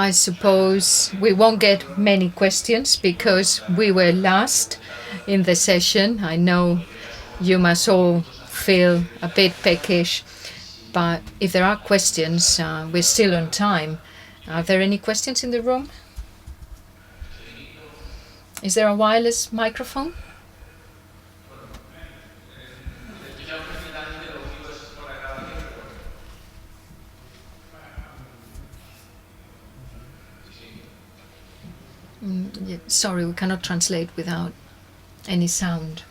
I suppose we won't get many questions because we were last in the session. I know you must all feel a bit peckish, but if there are questions, we're still on time. Are there any questions in the room? Is there a wireless microphone? Yeah, sorry, we cannot translate without any sound.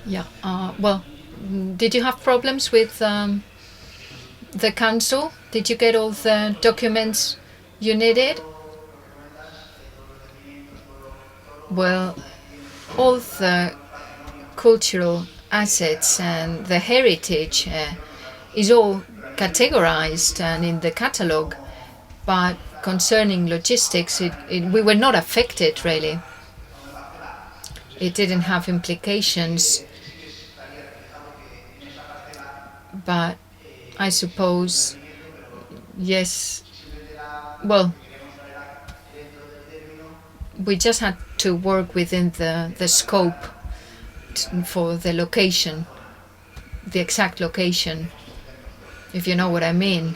Yeah, well, did you have problems with the council? Did you get all the documents you needed? Well, all the cultural assets and the heritage is all categorized and in the catalogue, but concerning logistics, we were not affected really. It didn't have implications, but I suppose, yes, well, we just had to work within the scope for the location, the exact location, if you know what I mean.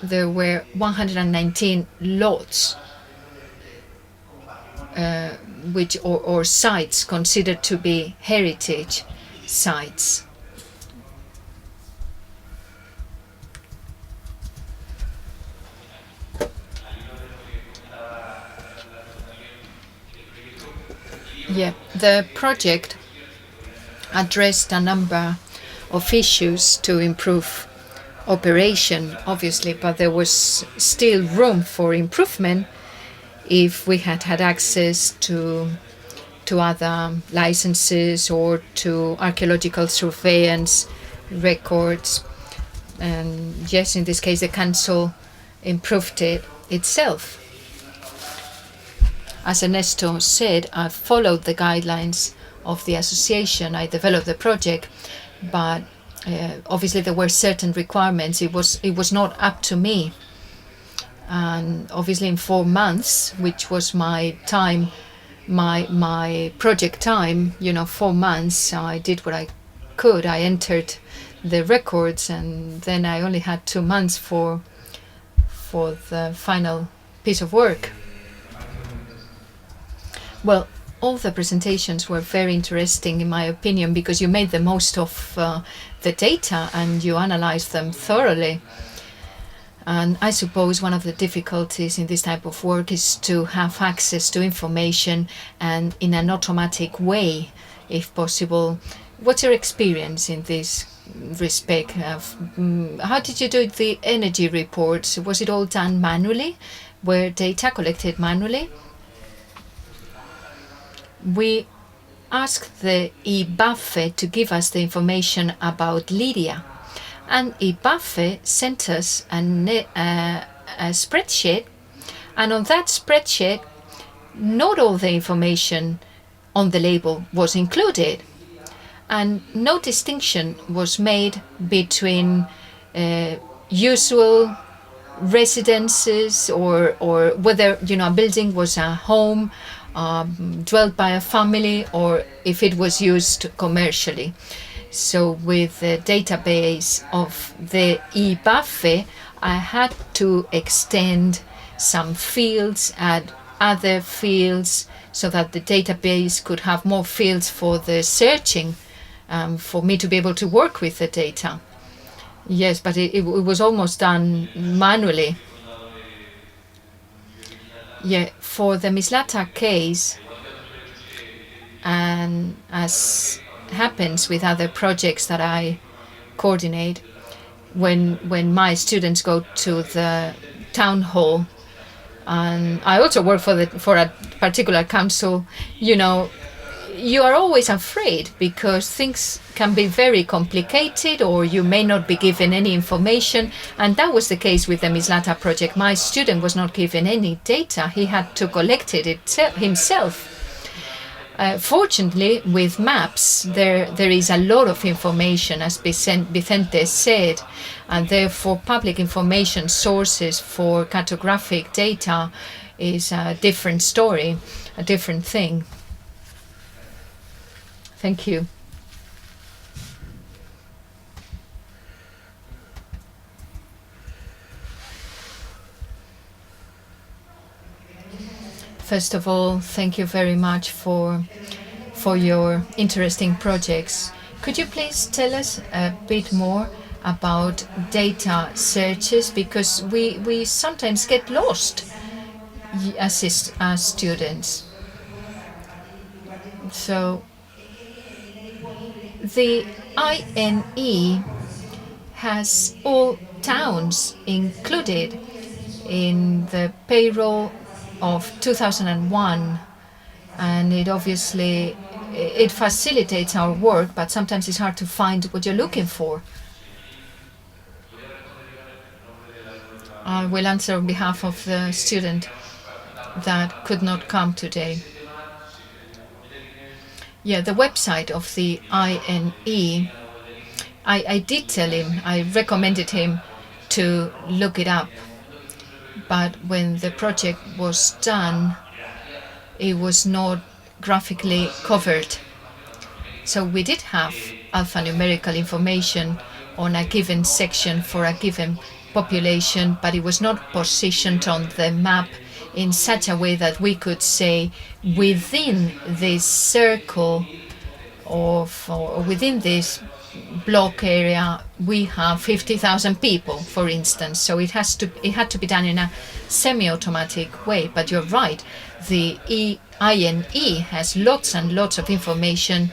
There were 119 lots, which or sites considered to be heritage sites. Yeah, the project addressed a number of issues to improve operation, obviously, but there was still room for improvement if we had had access to other licenses or to archaeological surveillance records. And yes, in this case, the council improved it itself. As Ernesto said, I followed the guidelines of the association. I developed the project, but obviously there were certain requirements. It was not up to me. And obviously in 4 months, which was my time, my project time, 4 months, I did what I could. I entered the records, and then I only had 2 months for the final piece of work. Well, all the presentations were very interesting in my opinion, because you made the most of the data and you analyzed them thoroughly. And I suppose one of the difficulties in this type of work is to have access to information and in an automatic way, if possible. What's your experience in this respect? How did you do the energy reports? Was it all done manually? Were data collected manually? We asked the IBAFE to give us the information about Lydia, and IBAFE sent us a spreadsheet, and on that spreadsheet not all the information on the label was included, and no distinction was made between usual residences or whether a building was a home dwelt by a family or if it was used commercially. So with the database of the IBAFE, I had to extend some fields, add other fields, so that the database could have more fields for the searching, for me to be able to work with the data. Yes, but it was almost done manually. Yeah, for the Mislata case, and as happens with other projects that I coordinate, when my students go to the town hall, and I also work for a particular council, you are always afraid because things can be very complicated or you may not be given any information. And that was the case with the Mislata project. My student was not given any data. He had to collect it himself. Fortunately, with maps, there is a lot of information, as Vicente said, and therefore public information sources for cartographic data is a different story, a different thing. Thank you. First of all, thank you very much for your interesting projects. Could you please tell us a bit more about data searches, because we sometimes get lost as students. So the INE has all towns included in the payroll of 2001, and it facilitates our work, but sometimes it's hard to find what you're looking for. I will answer on behalf of the student that could not come today. Yeah, the website of the INE, I did tell him, I recommended him to look it up. But when the project was done, it was not graphically covered. So we did have alphanumerical information on a given section for a given population, but it was not positioned on the map in such a way that we could say within this circle or within this block area we have 50,000 people, for instance. So it had to be done in a semi-automatic way. But you're right, the INE has lots and lots of information,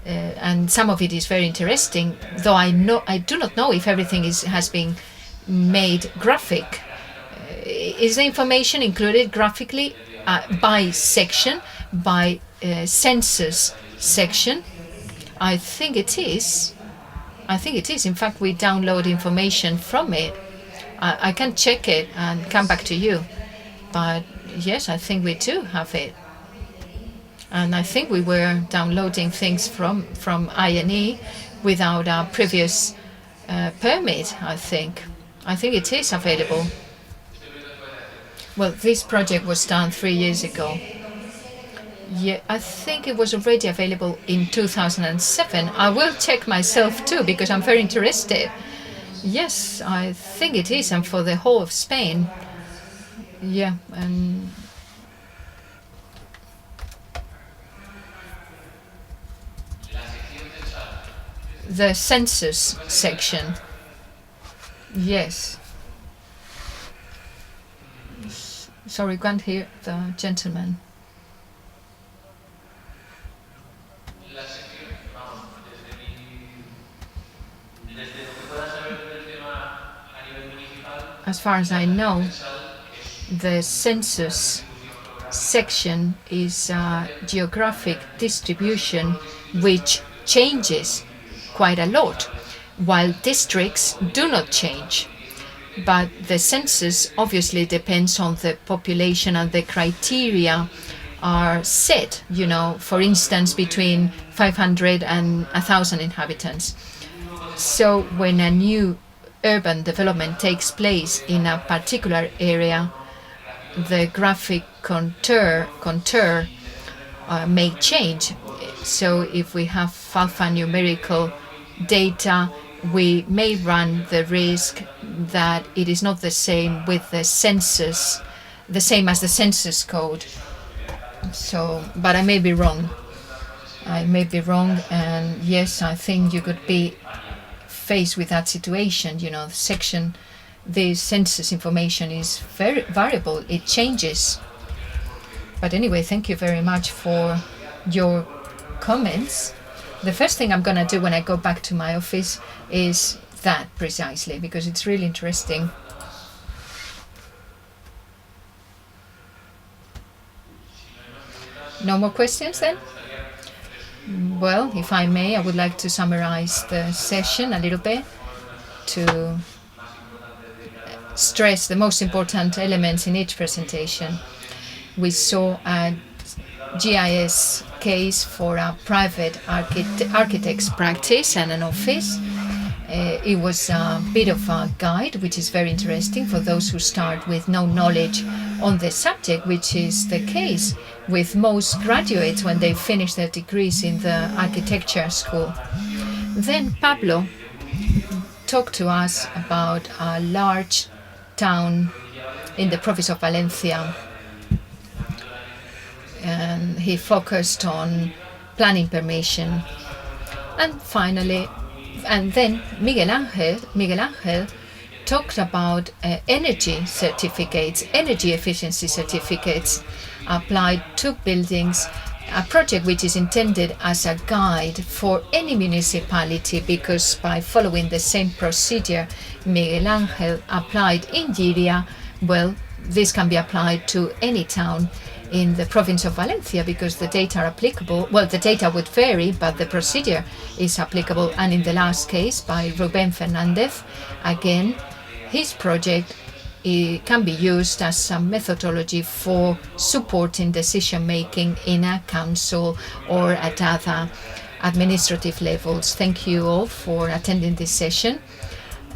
and some of it is very interesting. Though I do not know if everything has been made graphic. Is the information included graphically by section, by census section? I think it is. In fact, we download information from it. I can check it and come back to you. But yes, I think we do have it. And I think we were downloading things from INE without a previous permit, I think. I think it is available. Well, this project was done 3 years ago. Yeah, I think it was already available in 2007. I will check myself too, because I'm very interested. Yes, I think it is, and for the whole of Spain. Yeah, and the census section. Yes. Sorry, can't hear the gentleman. As far as I know, the census section is a geographic distribution which changes quite a lot, while districts do not change. But the census obviously depends on the population, and the criteria are set, for instance, between 500 and 1,000 inhabitants. So when a new urban development takes place in a particular area, the graphic contour may change. So if we have alphanumerical data, we may run the risk that it is not the same with the census, the same as the census code. So, but I may be wrong. And yes, I think you could be faced with that situation. The census information is very variable. It changes. But anyway, thank you very much for your comments. The first thing I'm going to do when I go back to my office is that precisely, because it's really interesting. No more questions then? Well, if I may, I would like to summarize the session a little bit to stress the most important elements in each presentation. We saw a GIS case for a private architect's practice and an office. It was a bit of a guide, which is very interesting for those who start with no knowledge on the subject, which is the case with most graduates when they finish their degrees in the architecture school. Then Pablo talked to us about a large town in the province of Valencia, and he focused on planning permission. And finally, and then Miguel Angel talked about energy certificates, energy efficiency certificates applied to buildings, a project which is intended as a guide for any municipality, because by following the same procedure Miguel Angel applied in Giria, well, this can be applied to any town in the province of Valencia, because the data are applicable. Well, the data would vary, but the procedure is applicable. And in the last case by Rubén Fernández, again, his project can be used as a methodology for supporting decision making in a council or at other administrative levels. Thank you all for attending this session.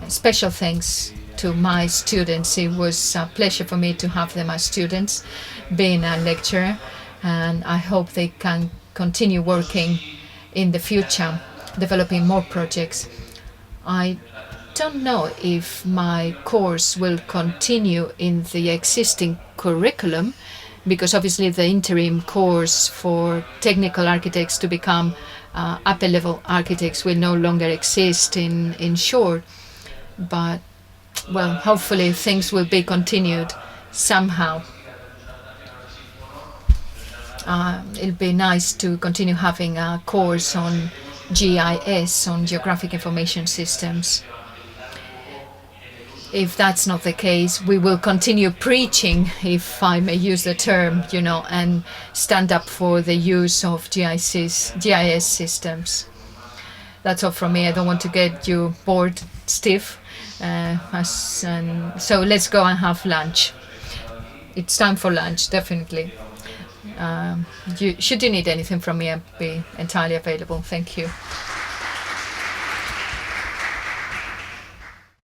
Special thanks to my students. It was a pleasure for me to have them as students, being a lecturer, and I hope they can continue working in the future, developing more projects. I don't know if my course will continue in the existing curriculum, because obviously the interim course for technical architects to become upper level architects will no longer exist in short. But well, hopefully things will be continued somehow. It'll be nice to continue having a course on GIS, on Geographic Information Systems. If that's not the case, we will continue preaching, if I may use the term, and stand up for the use of GIS systems. That's all from me. I don't want to get you bored, stiff. So let's go and have lunch. It's time for lunch, definitely. Should you need anything from me, I'll be entirely available. Thank you.